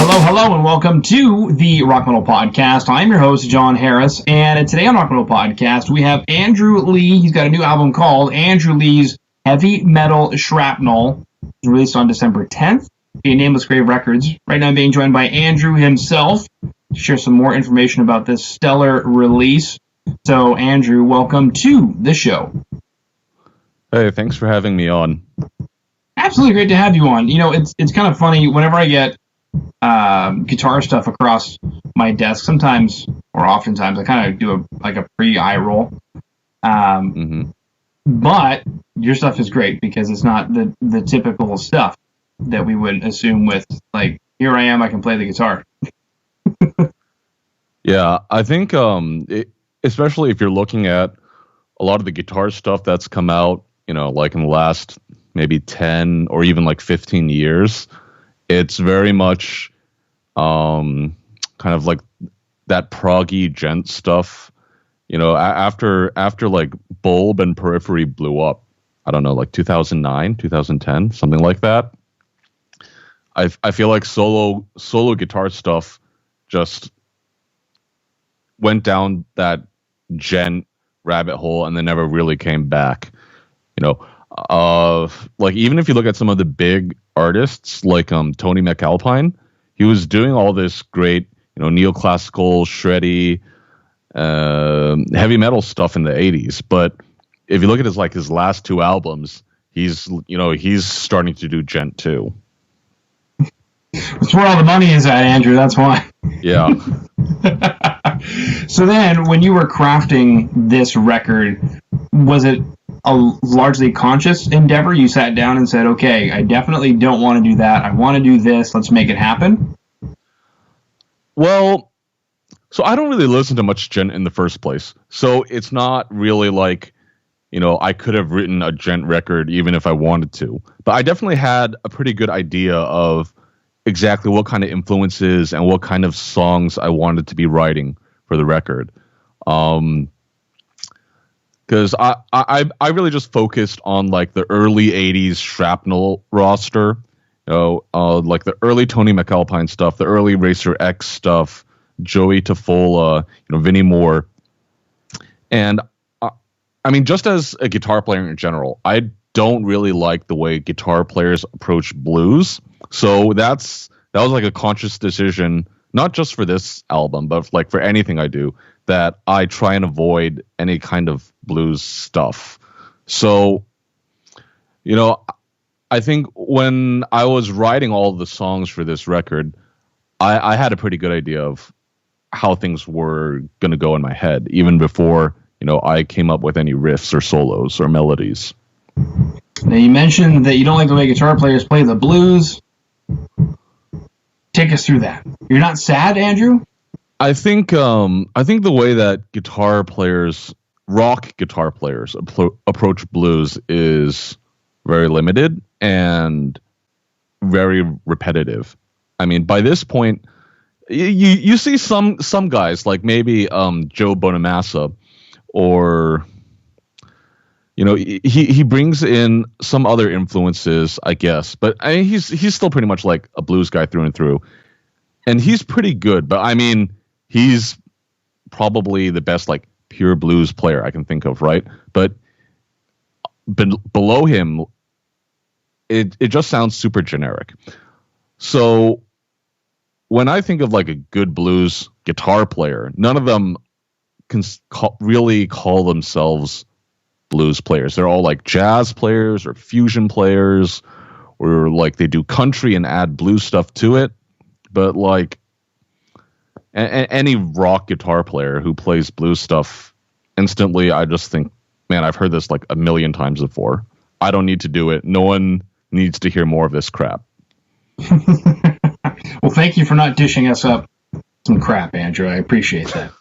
Hello, and welcome to the Rock Metal Podcast. I'm your host, John Harris, and today on Rock Metal Podcast, we have Andrew Lee. He's got a new album called Andrew Lee's Heavy Metal Shrapnel. It's released on December 10th via Nameless Grave Records. Right now I'm being joined by Andrew himself to share some more information about this stellar release. So, Andrew, welcome to the show. Hey, thanks for having me on. Absolutely great to have you on. You know, it's kind of funny whenever I get guitar stuff across my desk. Sometimes, or oftentimes, I kind of do a pre-eye roll. But your stuff is great because it's not the typical stuff that we would assume with, like, here I am, I can play the guitar. Yeah, I think, especially if you're looking at a lot of the guitar stuff that's come out, you know, like in the last maybe 10 or even like 15 years, it's very much kind of like that proggy djent stuff. You know, after like Bulb and Periphery blew up, I don't know, like 2009, 2010, something like that. I feel like solo guitar stuff just went down that djent rabbit hole and then never really came back. You know, like even if you look at some of the big artists like Tony McAlpine, he was doing all this great, you know, neoclassical, shreddy, heavy metal stuff in the 80s. But if you look at his last two albums, he's starting to do djent too. That's where all the money is at, Andrew. That's why. Yeah. So then, when you were crafting this record, was it a largely conscious endeavor? You sat down and said, okay, I definitely don't want to do that. I want to do this. Let's make it happen. Well, so I don't really listen to much djent in the first place. So it's not really like, you know, I could have written a djent record even if I wanted to. But I definitely had a pretty good idea of exactly what kind of influences and what kind of songs I wanted to be writing for the record. Because I really just focused on like the early 80s Shrapnel roster, you know, like the early Tony McAlpine stuff, the early Racer X stuff, Joey Tafola, you know, Vinnie Moore. And I mean, just as a guitar player in general, I don't really like the way guitar players approach blues. So that was like a conscious decision, not just for this album, but like for anything I do, that I try and avoid any kind of blues stuff. So, you know, I think when I was writing all the songs for this record, I had a pretty good idea of how things were going to go in my head, even before, you know, I came up with any riffs or solos or melodies. Now, you mentioned that you don't like the way guitar players play the blues. Take us through that. You're not sad, Andrew? I think the way that rock guitar players approach blues is very limited and very repetitive. I mean, by this point, you see some guys like maybe Joe Bonamassa, or you know, he brings in some other influences, I guess, but I mean, he's still pretty much like a blues guy through and through, and he's pretty good. But I mean, he's probably the best like pure blues player I can think of, right? But below him, it just sounds super generic. So when I think of like a good blues guitar player, none of them can really call themselves blues players. They're all like jazz players or fusion players, or like they do country and add blues stuff to it. But like any rock guitar player who plays blues stuff, instantly I just think, man, I've heard this like a million times before. I don't need to do it. No one needs to hear more of this crap. Well, thank you for not dishing us up some crap, Andrew. I appreciate that.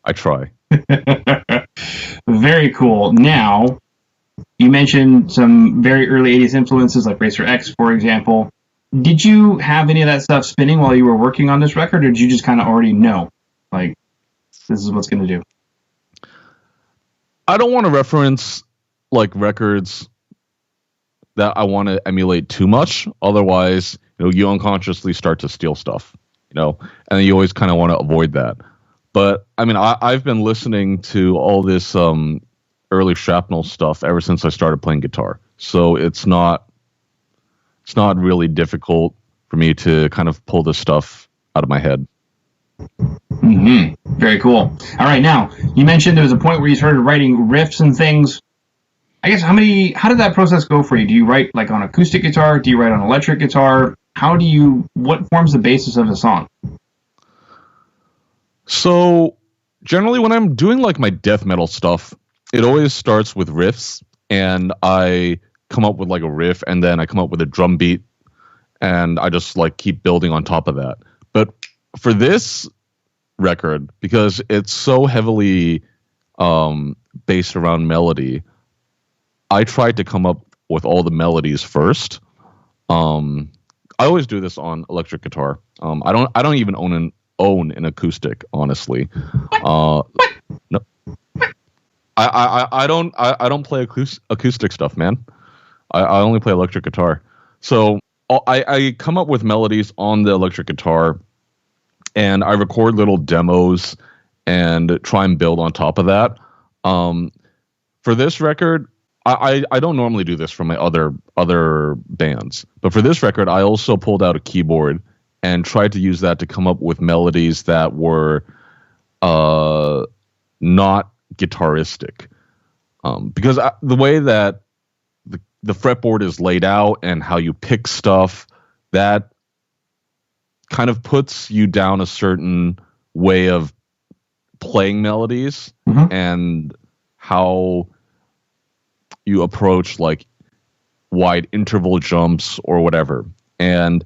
I try. Very cool. Now, you mentioned some very early 80s influences like Racer X, for example. Did you have any of that stuff spinning while you were working on this record, or did you just kind of already know, like, this is what's going to do? I don't want to reference, like, records that I want to emulate too much. Otherwise, you unconsciously start to steal stuff, and then you always kind of want to avoid that. But I mean, I've been listening to all this early Shrapnel stuff ever since I started playing guitar, so it's not really difficult for me to kind of pull this stuff out of my head. Very cool. All right, now you mentioned there was a point where you started writing riffs and things. I guess how did that process go for you? Do you write like on acoustic guitar? Do you write on electric guitar? What forms the basis of the song? So generally when I'm doing like my death metal stuff, it always starts with riffs, and I come up with like a riff, and then I come up with a drum beat, and I just like keep building on top of that. But for this record, because it's so heavily based around melody, I tried to come up with all the melodies first. I always do this on electric guitar. I don't even own an acoustic, honestly. No, I don't play acoustic stuff, man. I only play electric guitar. So I come up with melodies on the electric guitar, and I record little demos and try and build on top of that. For this record, I don't normally do this for my other bands, but for this record, I also pulled out a keyboard and tried to use that to come up with melodies that were not guitaristic. Because the way that the fretboard is laid out and how you pick stuff, that kind of puts you down a certain way of playing melodies, and how you approach like wide interval jumps or whatever. And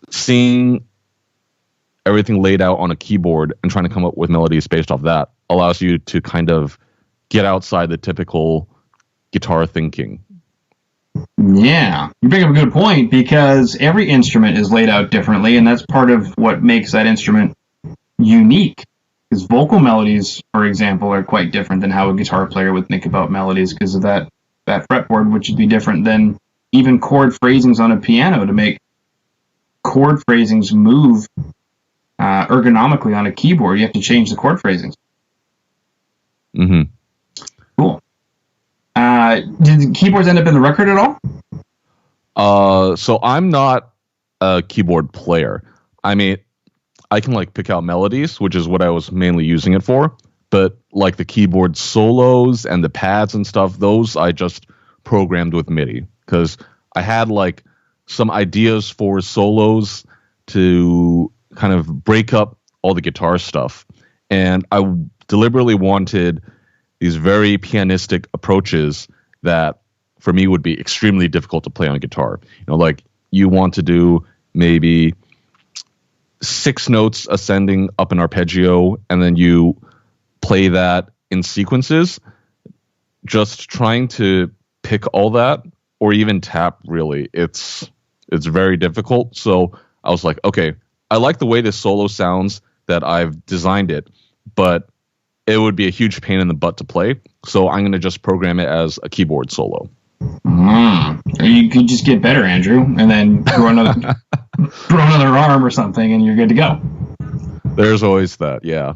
seeing everything laid out on a keyboard and trying to come up with melodies based off that allows you to kind of get outside the typical guitar thinking. Yeah, you bring up a good point, because every instrument is laid out differently, and that's part of what makes that instrument unique. Because vocal melodies, for example, are quite different than how a guitar player would think about melodies because of that fretboard, which would be different than even chord phrasings on a piano. To make chord phrasings move ergonomically on a keyboard, you have to change the chord phrasings. Cool. Did the keyboards end up in the record at all? So I'm not a keyboard player. I mean, I can like pick out melodies, which is what I was mainly using it for. But like the keyboard solos and the pads and stuff, those I just programmed with MIDI, because I had like some ideas for solos to kind of break up all the guitar stuff. And I deliberately wanted these very pianistic approaches that for me would be extremely difficult to play on guitar. Like you want to do maybe 6 notes ascending up an arpeggio, and then you play that in sequences. Just trying to pick all that, or even tap, really, it's very difficult. So I was like, okay, I like the way this solo sounds that I've designed it, but it would be a huge pain in the butt to play. So I'm going to just program it as a keyboard solo. You could just get better, Andrew, and then grow another arm or something, and you're good to go. There's always that, yeah.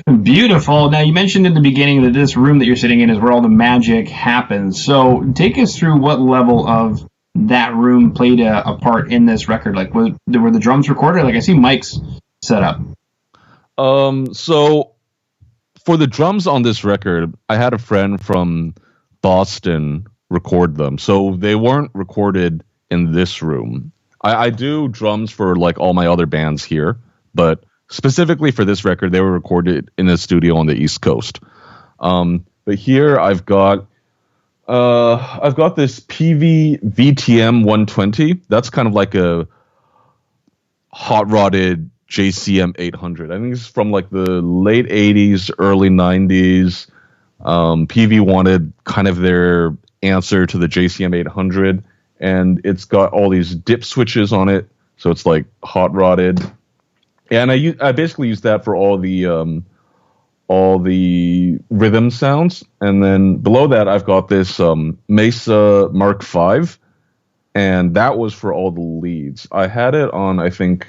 Beautiful. Now, you mentioned in the beginning that this room that you're sitting in is where all the magic happens. So take us through what level of that room played a part in this record. Like, were the drums recorded? Like, I see mics set up. So for the drums on this record, I had a friend from Boston record them. So they weren't recorded in this room. I do drums for like all my other bands here, but specifically for this record, they were recorded in a studio on the East Coast. But here I've got this PV VTM 120. That's kind of like a hot rodded JCM 800. I think it's from like the late 80s, early 90s. PV wanted kind of their answer to the JCM 800, and it's got all these dip switches on it, so it's like hot rodded. And I basically use that for all the rhythm sounds. And then below that, I've got this Mesa Mark V. and that was for all the leads. I had it on, I think,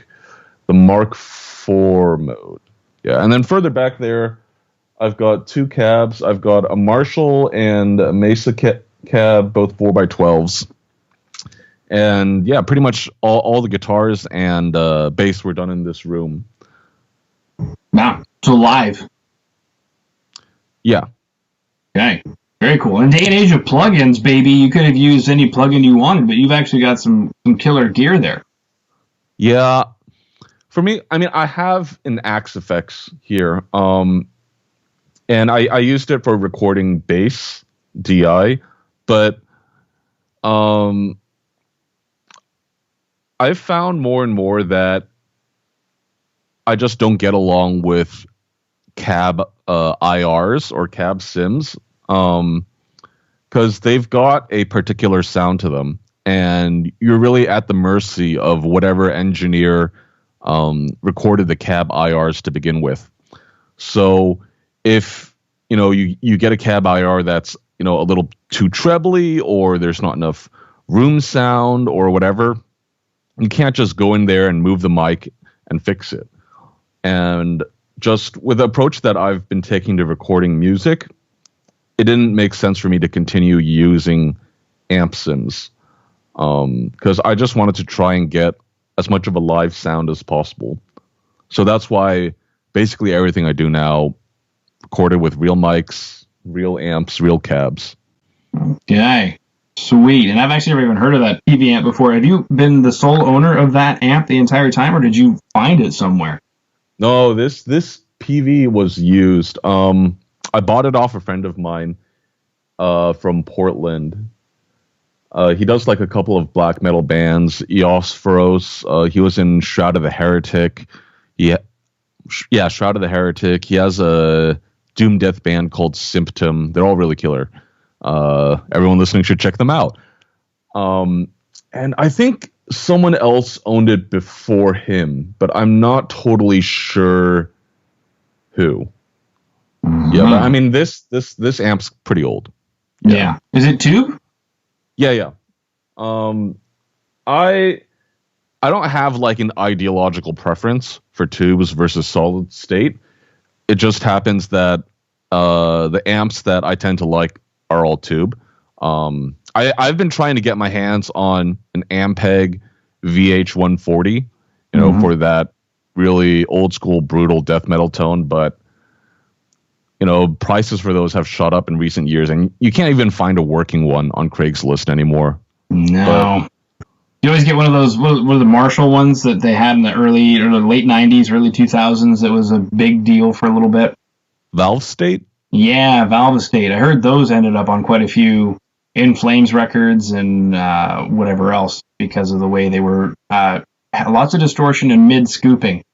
the Mark IV mode. Yeah, and then further back there, I've got two cabs. I've got a Marshall and a Mesa cab, both 4x12s. And yeah, pretty much all the guitars and bass were done in this room. Wow. So live. Yeah. Okay. Very cool. In the day and age of plugins, baby, you could have used any plugin you wanted, but you've actually got some killer gear there. Yeah. For me, I mean, I have an Axe Effects here. And I used it for recording bass, DI, but I've found more and more that I just don't get along with cab IRs or cab sims, because they've got a particular sound to them, and you're really at the mercy of whatever engineer recorded the cab IRs to begin with. So if you get a cab IR that's a little too trebly, or there's not enough room sound or whatever, you can't just go in there and move the mic and fix it. And just with the approach that I've been taking to recording music, it didn't make sense for me to continue using amp sims, because I just wanted to try and get as much of a live sound as possible. So that's why basically everything I do now recorded with real mics, real amps, real cabs. Okay. Sweet. And I've actually never even heard of that PV amp before. Have you been the sole owner of that amp the entire time, or did you find it somewhere? No, this PV was used. I bought it off a friend of mine from Portland. He does like a couple of black metal bands, Eosphorus. He was in Shroud of the Heretic. Shroud of the Heretic. He has a doom death band called Symptom. They're all really killer. Everyone listening should check them out. And I think someone else owned it before him, but I'm not totally sure who. Mm-hmm. Yeah, but I mean this amp's pretty old. Yeah. Is it tube? Yeah. I don't have like an ideological preference for tubes versus solid state. It just happens that the amps that I tend to like are all tube. I've been trying to get my hands on an Ampeg VH140, for that really old school brutal death metal tone, but prices for those have shot up in recent years, and you can't even find a working one on Craigslist anymore. No. You always get one of those, what were the Marshall ones that they had in the early or the late 90s, early 2000s that was a big deal for a little bit? Valve State? Yeah, Valve State. I heard those ended up on quite a few In Flames records and whatever else because of the way they were, lots of distortion and mid-scooping.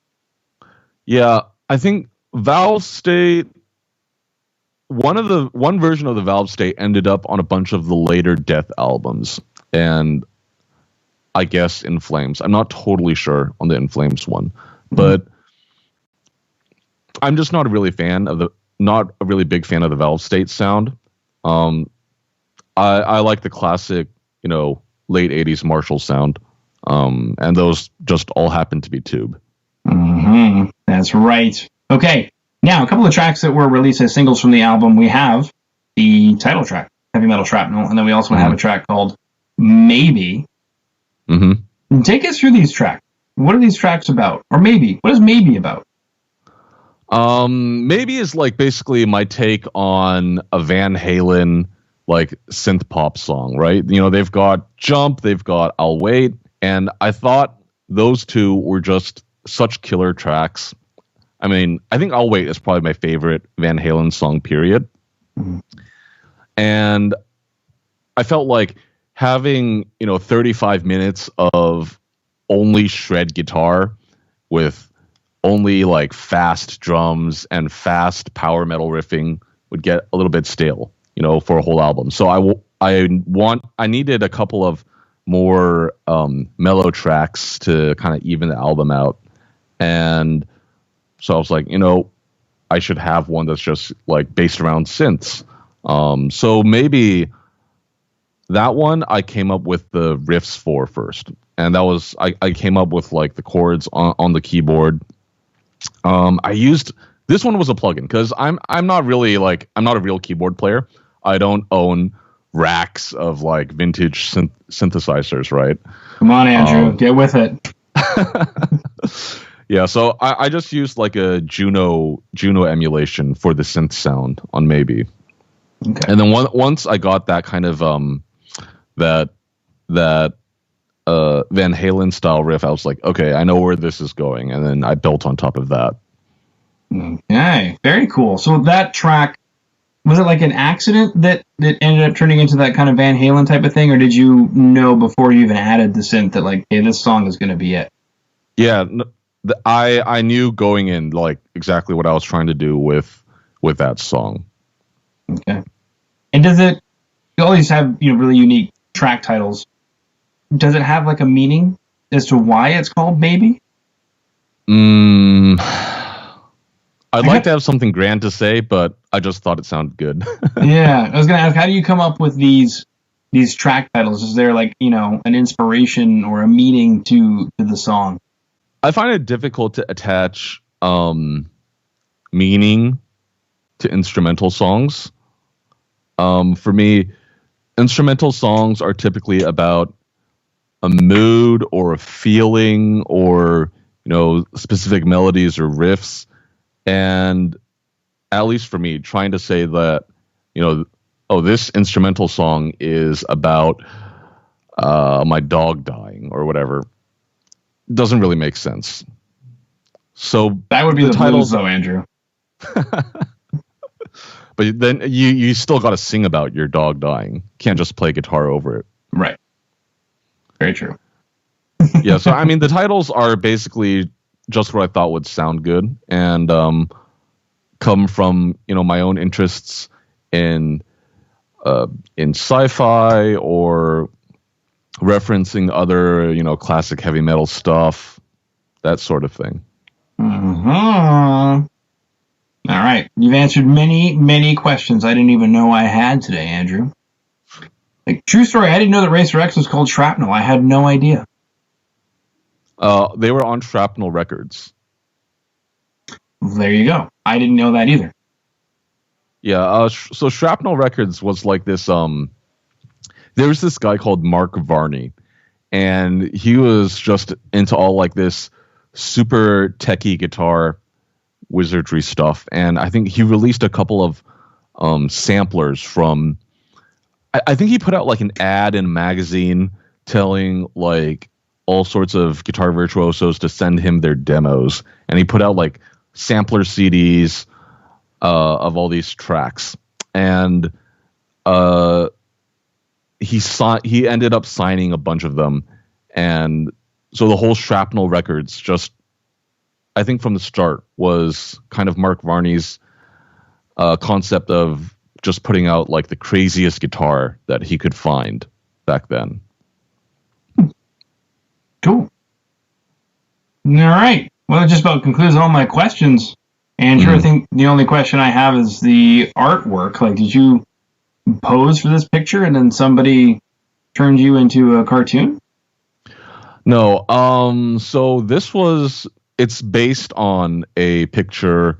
Yeah, I think Valve State, one version of the Valve State ended up on a bunch of the later Death albums, and I guess In Flames. I'm not totally sure on the In Flames one, but I'm just not a really big fan of the Valve State sound. I like the classic, late 80s Marshall sound, and those just all happen to be tube. Mm-hmm. That's right. Okay, now a couple of tracks that were released as singles from the album. We have the title track, Heavy Metal Shrapnel, and then we also have a track called Maybe. Mm-hmm. Take us through these tracks. What are these tracks about? Or Maybe. What is Maybe about? Maybe is like basically my take on a Van Halen like synth pop song, right? They've got Jump, they've got I'll Wait, and I thought those two were just such killer tracks. I mean, I think I'll Wait is probably my favorite Van Halen song, period. Mm-hmm. And I felt like having, 35 minutes of only shred guitar with only like fast drums and fast power metal riffing would get a little bit stale, for a whole album. So I needed a couple of more mellow tracks to kind of even the album out. And so I was like, I should have one that's just like based around synths. So maybe that one I came up with the riffs for first, and that was I came up with like the chords on the keyboard. I used this one was a plugin because I'm not really like I'm not a real keyboard player. I don't own racks of like vintage synthesizers, right? Come on, Andrew, get with it. Yeah, so I just used like a Juno emulation for the synth sound on Maybe. Okay. And then once I got that kind of that Van Halen style riff, I was like, okay, I know where this is going, and then I built on top of that. Okay, very cool. So that track, was it like an accident that ended up turning into that kind of Van Halen type of thing, or did you know before you even added the synth that like, hey, this song is going to be it? Yeah, I knew going in like exactly what I was trying to do with that song. Okay. And does it? You always have really unique track titles. Does it have like a meaning as to why it's called Baby? I'd like to have something grand to say, but I just thought it sounded good. Yeah, I was gonna ask, how do you come up with these track titles? Is there like an inspiration or a meaning to the song? I find it difficult to attach meaning to instrumental songs. For me, instrumental songs are typically about a mood or a feeling or specific melodies or riffs. And at least for me, trying to say that, this instrumental song is about my dog dying or whatever doesn't really make sense. So that would be the titles, though, Andrew. But then you still got to sing about your dog dying. You can't just play guitar over it. Right. Very true. Yeah, so I mean, the titles are basically just what I thought would sound good, and come from my own interests in sci-fi or referencing other classic heavy metal stuff, that sort of thing. Mm-hmm. All right, you've answered many questions I didn't even know I had today, Andrew. Like, true story, I didn't know that Racer X was called Shrapnel. I had no idea. They were on Shrapnel Records. There you go. I didn't know that either. Yeah, so Shrapnel Records was like this. There was this guy called Mark Varney, and he was just into all like this super techie guitar wizardry stuff. And I think he released a couple of samplers from. I think he put out like an ad in a magazine telling like all sorts of guitar virtuosos to send him their demos, and he put out like sampler CDs of all these tracks, and he ended up signing a bunch of them, and so the whole Shrapnel Records, just I think from the start, was kind of Mark Varney's concept of just putting out like the craziest guitar that he could find back then. Cool. All right. Well, it just about concludes all my questions, Andrew. I think the only question I have is the artwork. Like, did you pose for this picture and then somebody turned you into a cartoon? No. So it's based on a picture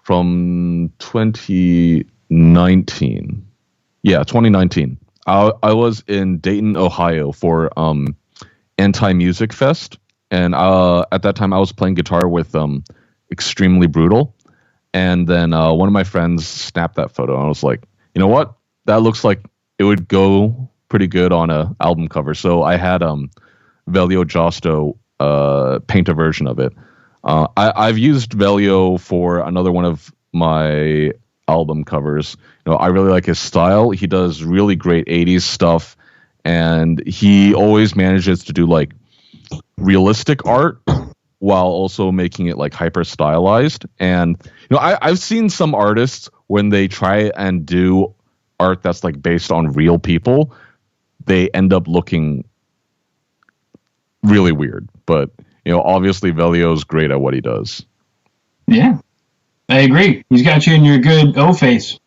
from 2019. Yeah, 2019. I was in Dayton, Ohio for Anti-Music Fest, and at that time I was playing guitar with Extremely Brutal, and then one of my friends snapped that photo, and I was like, you know what, that looks like it would go pretty good on a album cover. So I had Velio Josto paint a version of it. I've used Velio for another one of my album covers. I really like his style. He does really great 80s stuff, and he always manages to do like realistic art while also making it like hyper stylized. And I've seen some artists when they try and do art that's like based on real people, they end up looking really weird. But obviously Velio's great at what he does. Yeah, I agree. He's got you in your good O face.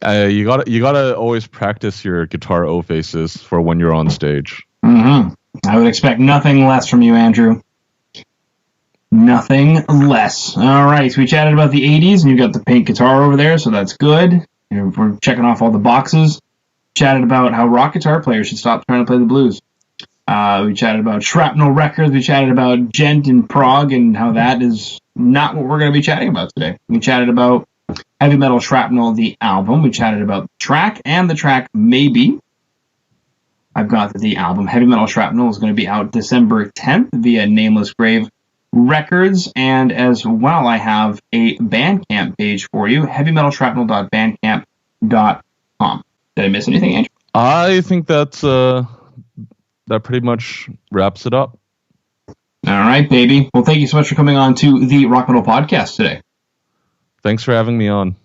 You gotta always practice your guitar O faces for when you're on stage. I would expect nothing less from you, Andrew. Nothing less. All right, so we chatted about the 80s, and you got the pink guitar over there, so that's good. We're checking off all the boxes. Chatted about how rock guitar players should stop trying to play the blues. We chatted about Shrapnel Records. We chatted about djent in Prague and how that is not what we're going to be chatting about today. We chatted about Heavy Metal Shrapnel, the album. We chatted about the track and the track Maybe. I've got the album Heavy Metal Shrapnel is going to be out December 10th via Nameless Grave Records. And as well, I have a Bandcamp page for you, heavymetalshrapnel.bandcamp.com. Did I miss anything, Andrew? I think that pretty much wraps it up. All right, baby. Well, thank you so much for coming on to the Rock Metal Podcast today. Thanks for having me on.